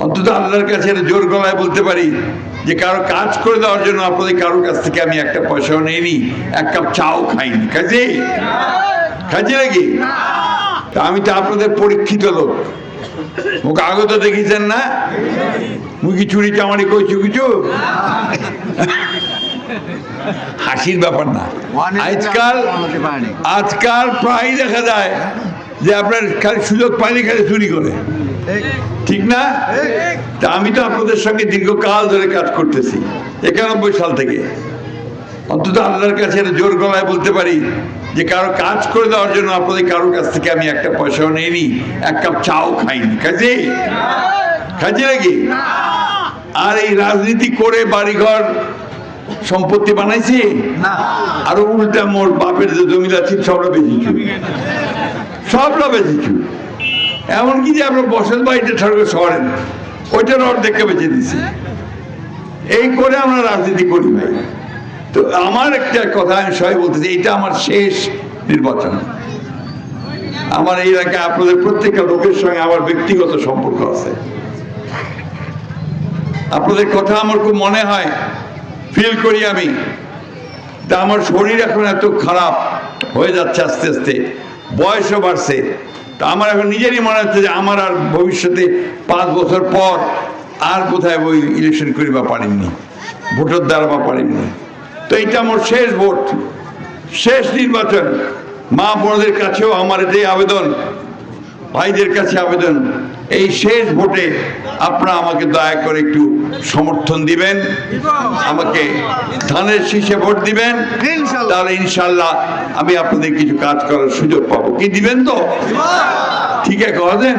অন্তত আল্লাহর কাছে জোর গলায় বলতে পারি যে কারো কাজ করে দেওয়ার জন্য আপনাদের কারোর কাছ থেকে আমি একটা পয়সাও নেইনি, এক কাপ চাও খাইনি। খাইছি নাকি? তা আমি তো আপনাদের পরীক্ষিত লোক, মুখ আগত দেখেছেন না? মুখি চুরি চামারি কইছু কিছু হাসির ব্যাপার না। আজকাল প্রায় দেখা যায় যে আপনার খালি সুযোগ পাইলে খালি চুরি করে, ঠিক না? তা আমি তো আপনাদের সঙ্গে দীর্ঘকাল ধরে কাজ করতেছি, 91 সাল থেকে। অন্তত আল্লাহর কাছে জোর গলায় বলতে পারি যে কারো কাজ করে দেওয়ার জন্য আপনাদের কারোর কাছ থেকে আমি একটা পয়সাও নেইনি, এক কাপ চাও খাইনি। খাইছি নাকি? আর এই রাজনীতি করে বাড়িঘর সম্পত্তি বানাইছি, আরো উল্টা মোর বাপের যে জমিদার ছিল সবটা বেঁচেছি। এমনকি যে আমরা বসত বাড়িতে শহরে ওইটার অর্ধেককে বেঁচে দিছি। এই করে আমরা রাজনীতি করি ভাই। তো আমার একটা কথা আমি সবাই বলতেছি, এইটা আমার শেষ নির্বাচন। আমার এই এলাকায় আপনাদের প্রত্যেকটা লোকের সঙ্গে আমার ব্যক্তিগত সম্পর্ক আছে। আপনাদের কথা আমার খুব মনে হয়, ফিল করি আমি। তা আমার শরীর এখন এত খারাপ হয়ে যাচ্ছে আস্তে আস্তে, বয়সও বাড়ছে। তা আমার এখন নিজেরই মনে হচ্ছে যে আমার আর ভবিষ্যতে 5 বছর পর আর কোথায় ওই ইলেকশন করিবা পারিনি, ভোটের দ্বারা বা পারিনি। তো এইটা আমার শেষ ভোট, শেষ নির্বাচন। মা বোনদের কাছেও আমার এটাই আবেদন, ভাইদের কাছে আবেদন, এই শেষ ভোটে আপনারা আমাকে দয়া করে একটু সমর্থন দিবেন, আমাকে ধানের শীষে ভোট দিবেন। তাহলে ইনশাল্লাহ আমি আপনাদের কিছু কাজ করার সুযোগ পাবো। কি দিবেন তো? ঠিক আছে, কথা দেন।